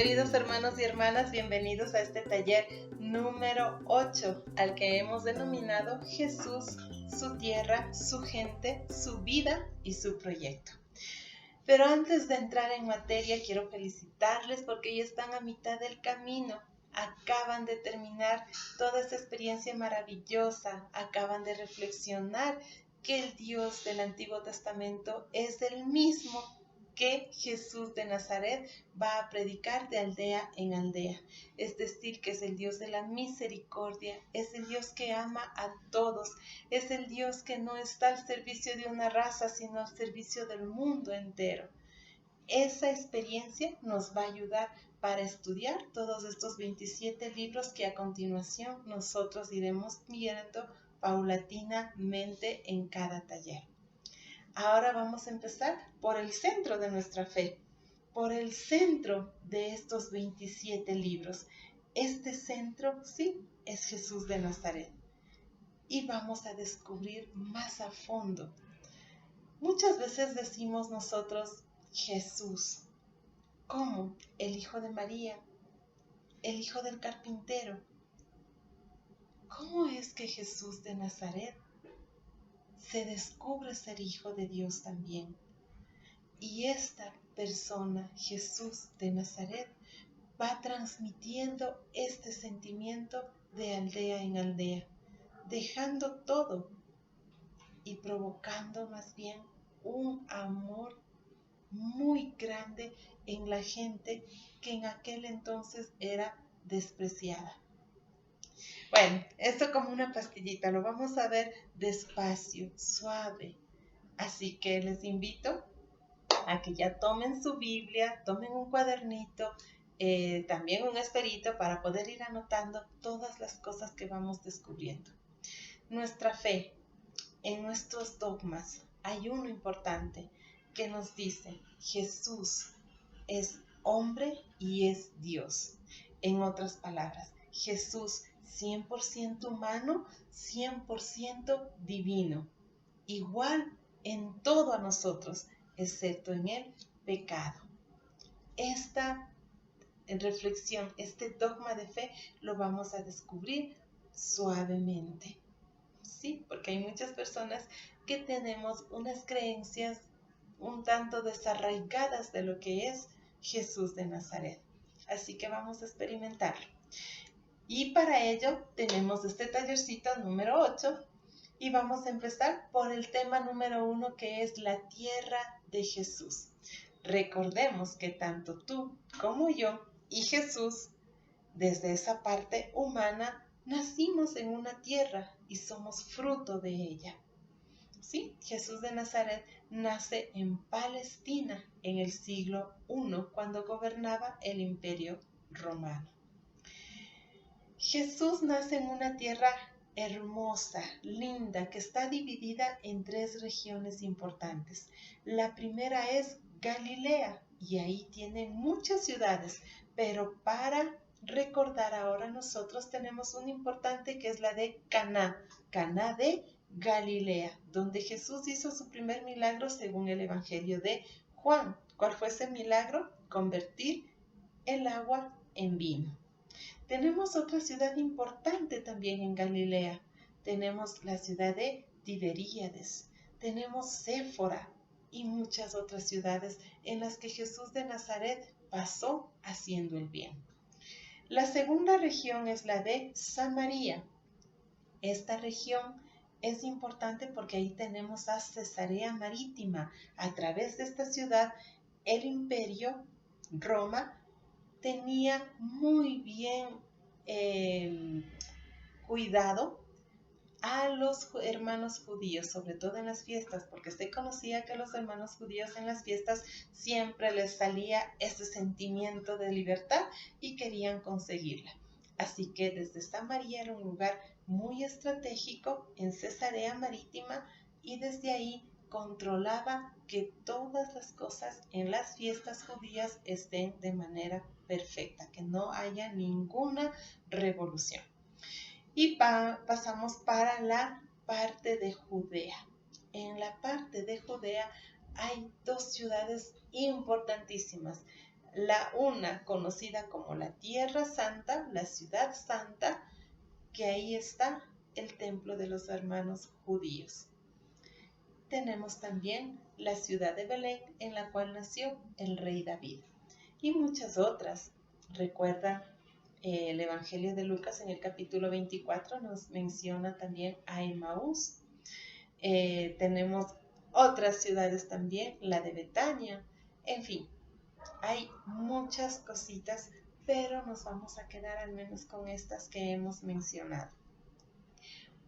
Queridos hermanos y hermanas, bienvenidos a este taller número 8, al que hemos denominado Jesús, su tierra, su gente, su vida y su proyecto. Pero antes de entrar en materia, quiero felicitarles porque ya están a mitad del camino. Acaban de terminar toda esa experiencia maravillosa, acaban de reflexionar que el Dios del Antiguo Testamento es el mismo que Jesús de Nazaret va a predicar de aldea en aldea. Es decir, que es el Dios de la misericordia, es el Dios que ama a todos, es el Dios que no está al servicio de una raza, sino al servicio del mundo entero. Esa experiencia nos va a ayudar para estudiar todos estos 27 libros que a continuación nosotros iremos viendo paulatinamente en cada taller. Ahora vamos a empezar por el centro de nuestra fe, por el centro de estos 27 libros. Este centro, sí, es Jesús de Nazaret. Y vamos a descubrir más a fondo. Muchas veces decimos nosotros, Jesús, ¿cómo? El hijo de María, el hijo del carpintero. ¿Cómo es que Jesús de Nazaret se descubre ser hijo de Dios también? Y esta persona, Jesús de Nazaret, va transmitiendo este sentimiento de aldea en aldea, dejando todo y provocando más bien un amor muy grande en la gente que en aquel entonces era despreciada. Bueno, esto como una pastillita, lo vamos a ver despacio, suave. Así que les invito a que ya tomen su Biblia, tomen un cuadernito, también un esferito para poder ir anotando todas las cosas que vamos descubriendo. Nuestra fe, en nuestros dogmas, hay uno importante que nos dice, Jesús es hombre y es Dios. En otras palabras, Jesús 100% humano, 100% divino. Igual en todo a nosotros, excepto en el pecado. Esta reflexión, este dogma de fe, lo vamos a descubrir suavemente. Sí, porque hay muchas personas que tenemos unas creencias un tanto desarraigadas de lo que es Jesús de Nazaret. Así que vamos a experimentarlo. Y para ello tenemos este tallercito número 8 y vamos a empezar por el tema número 1, que es la tierra de Jesús. Recordemos que tanto tú como yo y Jesús, desde esa parte humana, nacimos en una tierra y somos fruto de ella. Sí, Jesús de Nazaret nace en Palestina en el siglo I, cuando gobernaba el Imperio Romano. Jesús nace en una tierra hermosa, linda, que está dividida en 3 regiones importantes. La primera es Galilea, y ahí tiene muchas ciudades, pero para recordar ahora nosotros tenemos una importante que es la de Caná, Caná de Galilea, donde Jesús hizo su primer milagro según el Evangelio de Juan. ¿Cuál fue ese milagro? Convertir el agua en vino. Tenemos otra ciudad importante también en Galilea. Tenemos la ciudad de Tiberíades, tenemos Séfora y muchas otras ciudades en las que Jesús de Nazaret pasó haciendo el bien. La segunda región es la de Samaria. Esta región es importante porque ahí tenemos a Cesarea Marítima. A través de esta ciudad, el imperio, Roma, tenía muy bien cuidado a los hermanos judíos, sobre todo en las fiestas, porque se conocía que a los hermanos judíos en las fiestas siempre les salía ese sentimiento de libertad y querían conseguirla. Así que desde Samaria era un lugar muy estratégico en Cesarea Marítima y desde ahí controlaba que todas las cosas en las fiestas judías estén de manera perfecta, que no haya ninguna revolución. Y pasamos para la parte de Judea. En la parte de Judea hay 2 ciudades importantísimas. La una conocida como la Tierra Santa, la Ciudad Santa, que ahí está el templo de los hermanos judíos. Tenemos también la ciudad de Belén, en la cual nació el rey David, y muchas otras. Recuerda, el Evangelio de Lucas en el capítulo 24 nos menciona también a Emaús. Tenemos otras ciudades también, la de Betania. En fin, hay muchas cositas, pero nos vamos a quedar al menos con estas que hemos mencionado.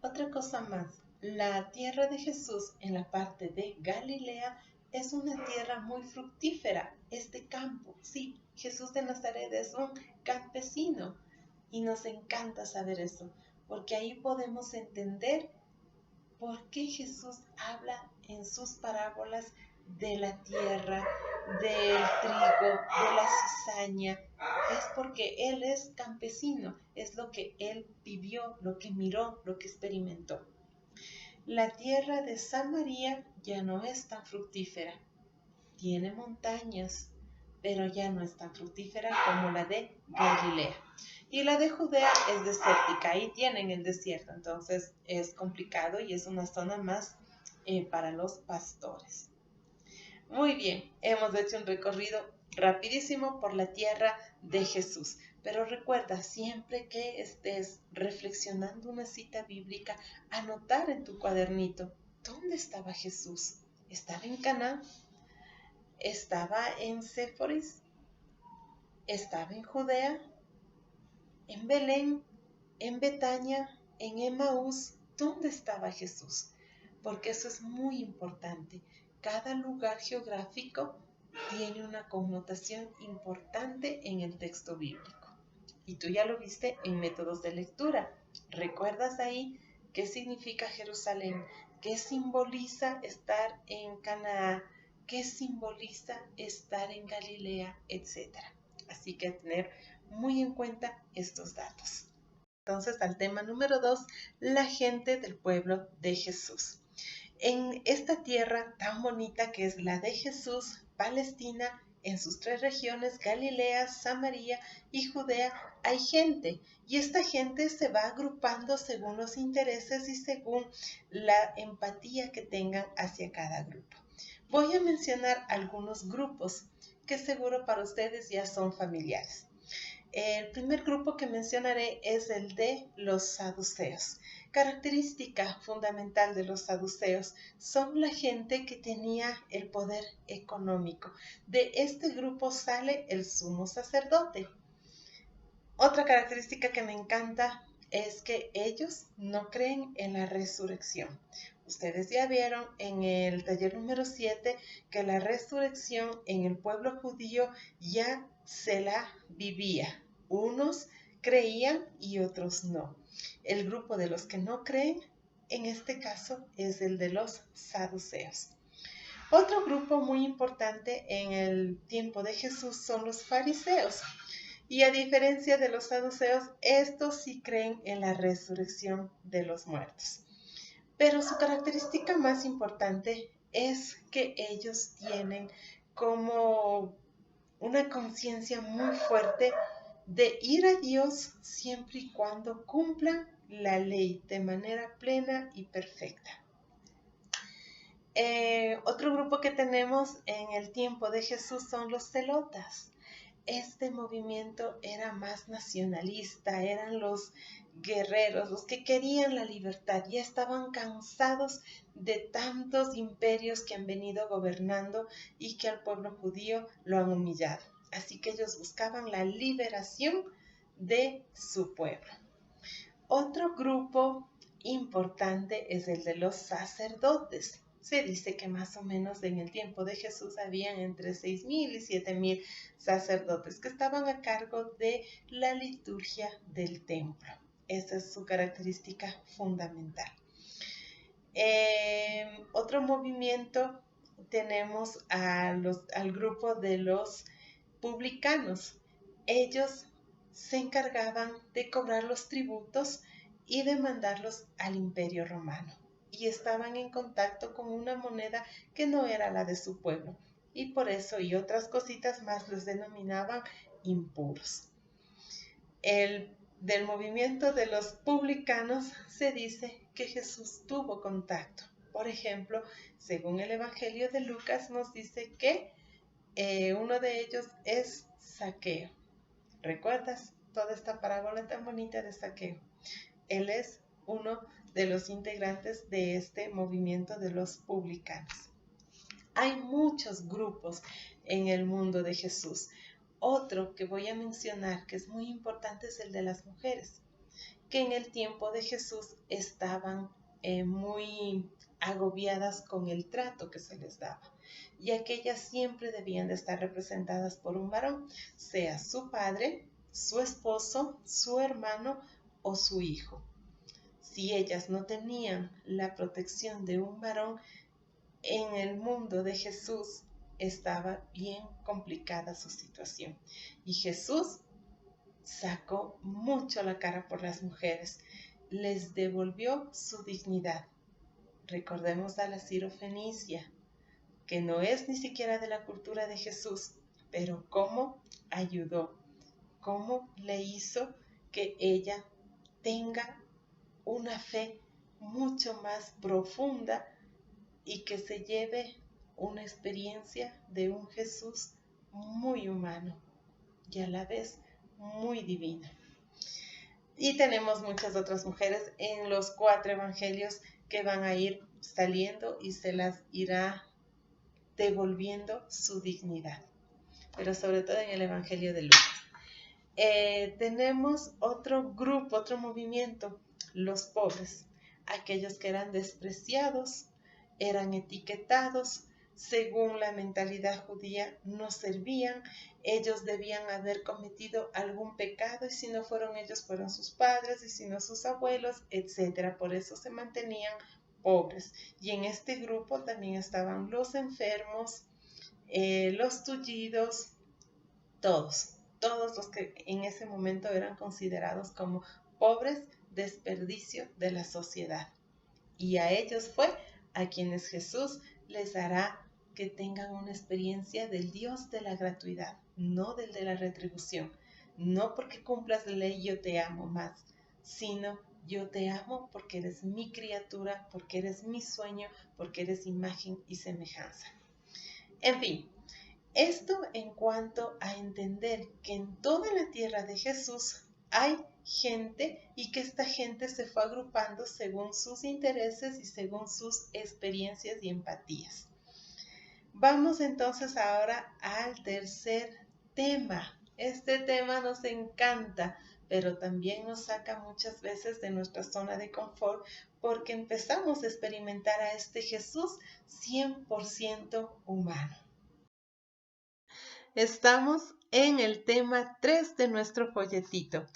Otra cosa más, la tierra de Jesús en la parte de Galilea es una tierra muy fructífera, es de campo. Sí, Jesús de Nazaret es un campesino y nos encanta saber eso, porque ahí podemos entender por qué Jesús habla en sus parábolas de la tierra, del trigo, de la cizaña. Es porque Él es campesino, es lo que Él vivió, lo que miró, lo que experimentó. La tierra de Samaria ya no es tan fructífera, tiene montañas, pero ya no es tan fructífera como la de Galilea. Y la de Judea es desértica, ahí tienen el desierto, entonces es complicado y es una zona más para los pastores. Muy bien, hemos hecho un recorrido rapidísimo por la tierra de Jesús. Pero recuerda, siempre que estés reflexionando una cita bíblica, anotar en tu cuadernito, ¿dónde estaba Jesús? ¿Estaba en Canaán? ¿Estaba en Séforis? ¿Estaba en Judea? ¿En Belén? ¿En Betania? ¿En Emaús? ¿Dónde estaba Jesús? Porque eso es muy importante. Cada lugar geográfico tiene una connotación importante en el texto bíblico. Y tú ya lo viste en métodos de lectura. ¿Recuerdas ahí qué significa Jerusalén? ¿Qué simboliza estar en Canaán? ¿Qué simboliza estar en Galilea? Etcétera. Así que tener muy en cuenta estos datos. Entonces, al tema número 2, la gente del pueblo de Jesús. En esta tierra tan bonita que es la de Jesús, Palestina, en sus 3 regiones, Galilea, Samaria y Judea, hay gente. Y esta gente se va agrupando según los intereses y según la empatía que tengan hacia cada grupo. Voy a mencionar algunos grupos que seguro para ustedes ya son familiares. El primer grupo que mencionaré es el de los saduceos. Característica fundamental de los saduceos son la gente que tenía el poder económico. De este grupo sale el sumo sacerdote. Otra característica que me encanta es que ellos no creen en la resurrección. Ustedes ya vieron en el taller número 7 que la resurrección en el pueblo judío ya se la vivía. Unos creían y otros no. El grupo de los que no creen, en este caso, es el de los saduceos. Otro grupo muy importante en el tiempo de Jesús son los fariseos. Y a diferencia de los saduceos, estos sí creen en la resurrección de los muertos. Pero su característica más importante es que ellos tienen como una conciencia muy fuerte de ir a Dios siempre y cuando cumplan la ley de manera plena y perfecta. Otro grupo que tenemos en el tiempo de Jesús son los celotas. Este movimiento era más nacionalista, eran los guerreros, los que querían la libertad, ya estaban cansados de tantos imperios que han venido gobernando y que al pueblo judío lo han humillado. Así que ellos buscaban la liberación de su pueblo. Otro grupo importante es el de los sacerdotes. Se dice que más o menos en el tiempo de Jesús habían entre 6,000 y 7,000 sacerdotes que estaban a cargo de la liturgia del templo. Esa es su característica fundamental. Otro movimiento tenemos al grupo de los publicanos. Ellos se encargaban de cobrar los tributos y de mandarlos al Imperio Romano. Y estaban en contacto con una moneda que no era la de su pueblo, y por eso y otras cositas más los denominaban impuros. Del movimiento de los publicanos se dice que Jesús tuvo contacto. Por ejemplo, según el Evangelio de Lucas nos dice que uno de ellos es Zaqueo. ¿Recuerdas toda esta parábola tan bonita de Zaqueo? Él es uno de los integrantes de este movimiento de los publicanos. Hay muchos grupos en el mundo de Jesús. Otro que voy a mencionar que es muy importante es el de las mujeres, que en el tiempo de Jesús estaban muy agobiadas con el trato que se les daba, ya que ellas siempre debían de estar representadas por un varón, sea su padre, su esposo, su hermano o su hijo. Si ellas no tenían la protección de un varón, en el mundo de Jesús estaba bien complicada su situación. Y Jesús sacó mucho la cara por las mujeres, les devolvió su dignidad. Recordemos a la Sirofenicia, que no es ni siquiera de la cultura de Jesús, pero cómo ayudó, cómo le hizo que ella tenga una fe mucho más profunda y que se lleve una experiencia de un Jesús muy humano y a la vez muy divino. Y tenemos muchas otras mujeres en los 4 evangelios que van a ir saliendo y se las irá devolviendo su dignidad, pero sobre todo en el Evangelio de Lucas. Tenemos otro grupo, otro movimiento, los pobres, aquellos que eran despreciados, eran etiquetados, según la mentalidad judía no servían, ellos debían haber cometido algún pecado y si no fueron ellos fueron sus padres y si no sus abuelos, etc. Por eso se mantenían pobres. Y en este grupo también estaban los enfermos, los tullidos, todos los que en ese momento eran considerados como pobres, desperdicio de la sociedad. Y a ellos fue a quienes Jesús les hará que tengan una experiencia del Dios de la gratuidad, no del de la retribución. No porque cumplas la ley yo te amo más, sino yo te amo porque eres mi criatura, porque eres mi sueño, porque eres imagen y semejanza. En fin, esto en cuanto a entender que en toda la tierra de Jesús hay gente y que esta gente se fue agrupando según sus intereses y según sus experiencias y empatías. Vamos entonces ahora al tercer tema. Este tema nos encanta, pero también nos saca muchas veces de nuestra zona de confort porque empezamos a experimentar a este Jesús 100% humano. Estamos en el tema 3 de nuestro folletito.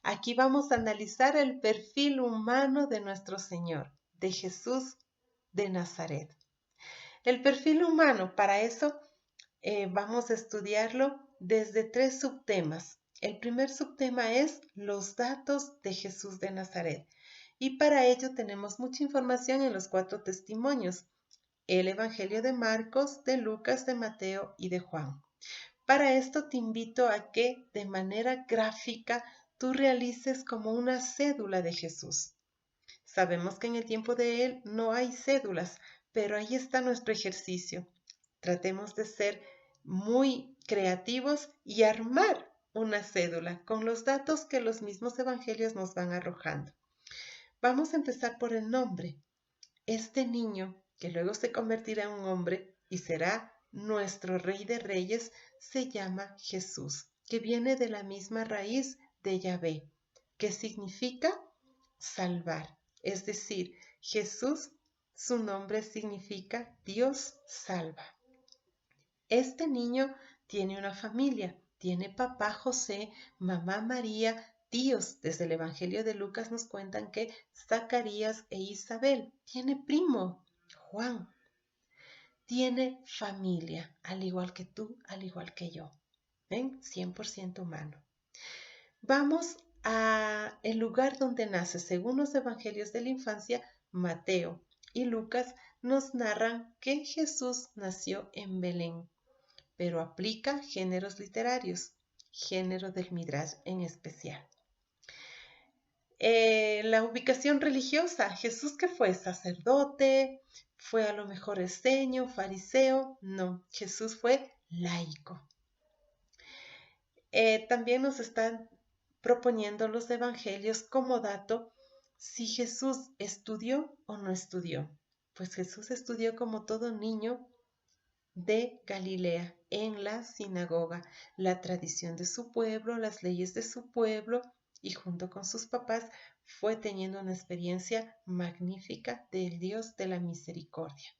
Aquí vamos a analizar el perfil humano de nuestro Señor, de Jesús de Nazaret. El perfil humano, para eso vamos a estudiarlo desde 3 subtemas. El primer subtema es los datos de Jesús de Nazaret. Y para ello tenemos mucha información en los 4 testimonios. El Evangelio de Marcos, de Lucas, de Mateo y de Juan. Para esto te invito a que de manera gráfica tú realices como una cédula de Jesús. Sabemos que en el tiempo de Él no hay cédulas, pero ahí está nuestro ejercicio. Tratemos de ser muy creativos y armar una cédula con los datos que los mismos evangelios nos van arrojando. Vamos a empezar por el nombre. Este niño, que luego se convertirá en un hombre y será nuestro Rey de Reyes, se llama Jesús, que viene de la misma raíz de Yahvé, que significa salvar. Es decir, Jesús, su nombre significa Dios salva. Este niño tiene una familia, tiene papá José, mamá María, tíos. Desde el Evangelio de Lucas nos cuentan que Zacarías e Isabel, tiene primo, Juan. Tiene familia, al igual que tú, al igual que yo. ¿Ven? 100% humano. Vamos a el lugar donde nace. Según los evangelios de la infancia, Mateo y Lucas nos narran que Jesús nació en Belén. pero aplica géneros literarios, género del Midrash en especial. La ubicación religiosa, Jesús que fue sacerdote, fue a lo mejor esseño, fariseo, no, Jesús fue laico. También nos están proponiendo los evangelios como dato si Jesús estudió o no estudió. Pues Jesús estudió como todo niño de Galilea en la sinagoga, la tradición de su pueblo, las leyes de su pueblo, y junto con sus papás fue teniendo una experiencia magnífica del Dios de la misericordia.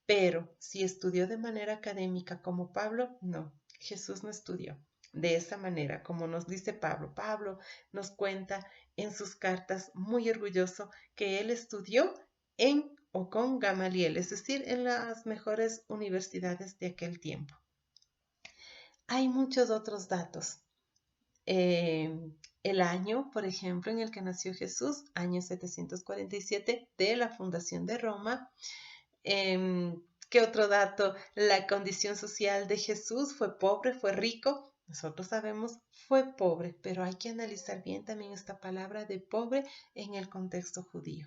Pero si estudió de manera académica como Pablo, no, Jesús no estudió de esa manera, como nos dice Pablo. Pablo nos cuenta en sus cartas muy orgulloso que él estudió en o con Gamaliel, es decir, en las mejores universidades de aquel tiempo. Hay muchos otros datos. El año, por ejemplo, en el que nació Jesús, año 747 de la fundación de Roma. ¿Qué otro dato? La condición social de Jesús, ¿fue pobre, fue rico? Nosotros sabemos, fue pobre, pero hay que analizar bien también esta palabra de pobre en el contexto judío.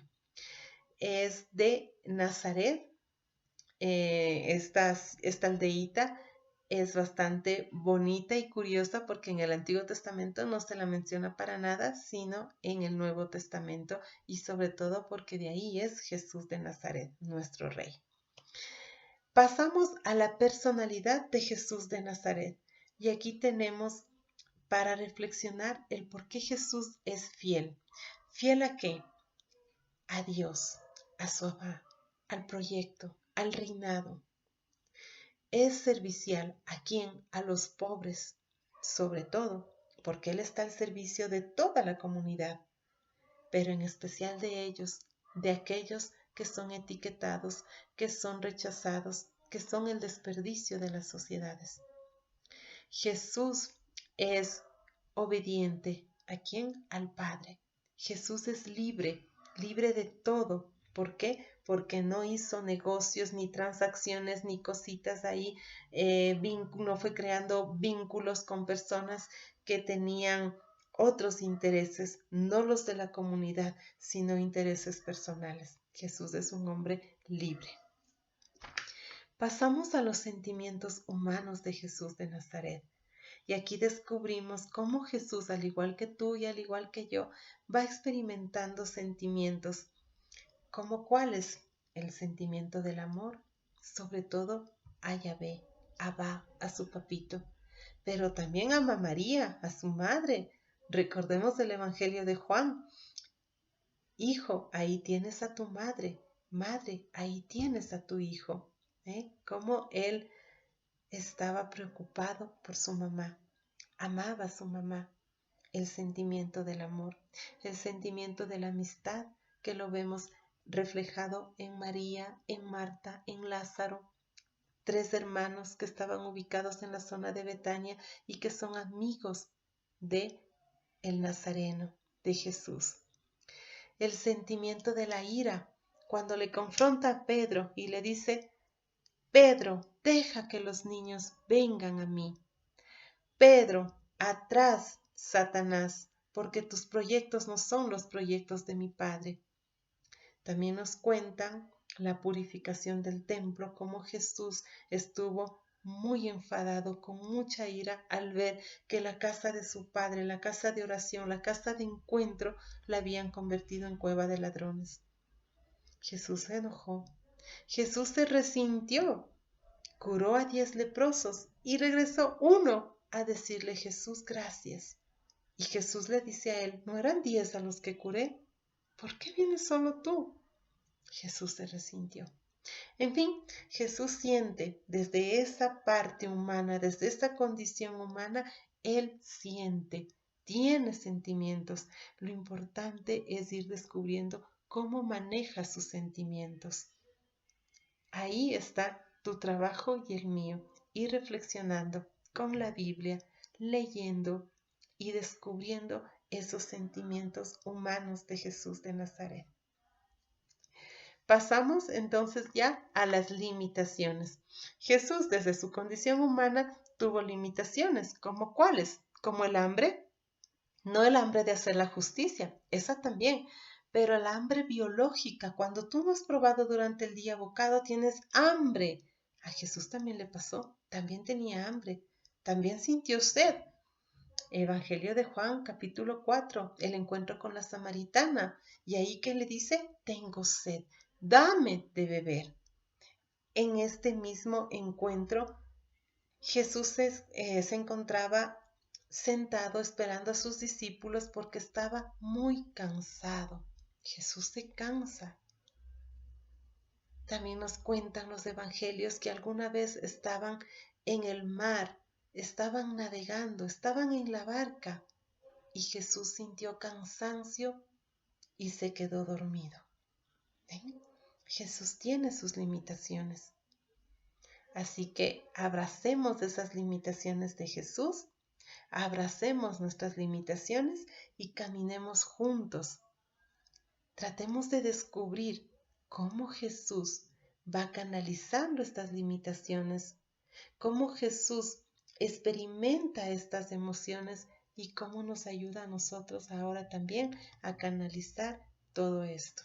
Es de Nazaret, esta aldeíta es bastante bonita y curiosa porque en el Antiguo Testamento no se la menciona para nada, sino en el Nuevo Testamento, y sobre todo porque de ahí es Jesús de Nazaret, nuestro rey. Pasamos a la personalidad de Jesús de Nazaret, y aquí tenemos para reflexionar el por qué Jesús es fiel. ¿Fiel a qué? A Dios, a su Abba, al proyecto, al reinado. Es servicial. ¿A quién? A los pobres, sobre todo, porque Él está al servicio de toda la comunidad, pero en especial de ellos, de aquellos que son etiquetados, que son rechazados, que son el desperdicio de las sociedades. Jesús es obediente. ¿A quién? Al Padre. Jesús es libre, libre de todo. ¿Por qué? Porque no hizo negocios, ni transacciones, ni cositas ahí. No fue creando vínculos con personas que tenían otros intereses, no los de la comunidad, sino intereses personales. Jesús es un hombre libre. Pasamos a los sentimientos humanos de Jesús de Nazaret. Y aquí descubrimos cómo Jesús, al igual que tú y al igual que yo, va experimentando sentimientos. ¿Cómo cuáles? El sentimiento del amor, sobre todo a Yahvé, a Abba, a su papito, pero también ama a María, a su madre. Recordemos el Evangelio de Juan. Hijo, ahí tienes a tu madre. Madre, ahí tienes a tu hijo. Cómo él estaba preocupado por su mamá. Amaba a su mamá. El sentimiento del amor, el sentimiento de la amistad, que lo vemos reflejado en María, en Marta, en Lázaro, 3 hermanos que estaban ubicados en la zona de Betania y que son amigos de el Nazareno, de Jesús. El sentimiento de la ira, cuando le confronta a Pedro y le dice: Pedro, deja que los niños vengan a mí. Pedro, atrás, Satanás, porque tus proyectos no son los proyectos de mi Padre. También nos cuentan la purificación del templo, cómo Jesús estuvo muy enfadado, con mucha ira, al ver que la casa de su Padre, la casa de oración, la casa de encuentro, la habían convertido en cueva de ladrones. Jesús se enojó, Jesús se resintió, curó a 10 leprosos y regresó uno a decirle: Jesús, gracias. Y Jesús le dice a él: ¿no eran 10 a los que curé? ¿Por qué vienes solo tú? Jesús se resintió. En fin, Jesús siente desde esa parte humana, desde esa condición humana, Él siente, tiene sentimientos. Lo importante es ir descubriendo cómo maneja sus sentimientos. Ahí está tu trabajo y el mío, ir reflexionando con la Biblia, leyendo y descubriendo esos sentimientos humanos de Jesús de Nazaret. Pasamos entonces ya a las limitaciones. Jesús, desde su condición humana, tuvo limitaciones. ¿Como cuáles? Como el hambre. No el hambre de hacer la justicia, esa también, pero el hambre biológica. Cuando tú no has probado durante el día bocado, tienes hambre. A Jesús también le pasó, también tenía hambre, también sintió sed. Evangelio de Juan, capítulo 4, el encuentro con la samaritana. Y ahí que le dice, tengo sed, dame de beber. En este mismo encuentro, Jesús se encontraba sentado esperando a sus discípulos porque estaba muy cansado. Jesús se cansa. También nos cuentan los evangelios que alguna vez estaban en el mar, estaban navegando, estaban en la barca y Jesús sintió cansancio y se quedó dormido. ¿Ven? Jesús tiene sus limitaciones. Así que abracemos esas limitaciones de Jesús, abracemos nuestras limitaciones y caminemos juntos. Tratemos de descubrir cómo Jesús va canalizando estas limitaciones, cómo Jesús experimenta estas emociones y cómo nos ayuda a nosotros ahora también a canalizar todo esto.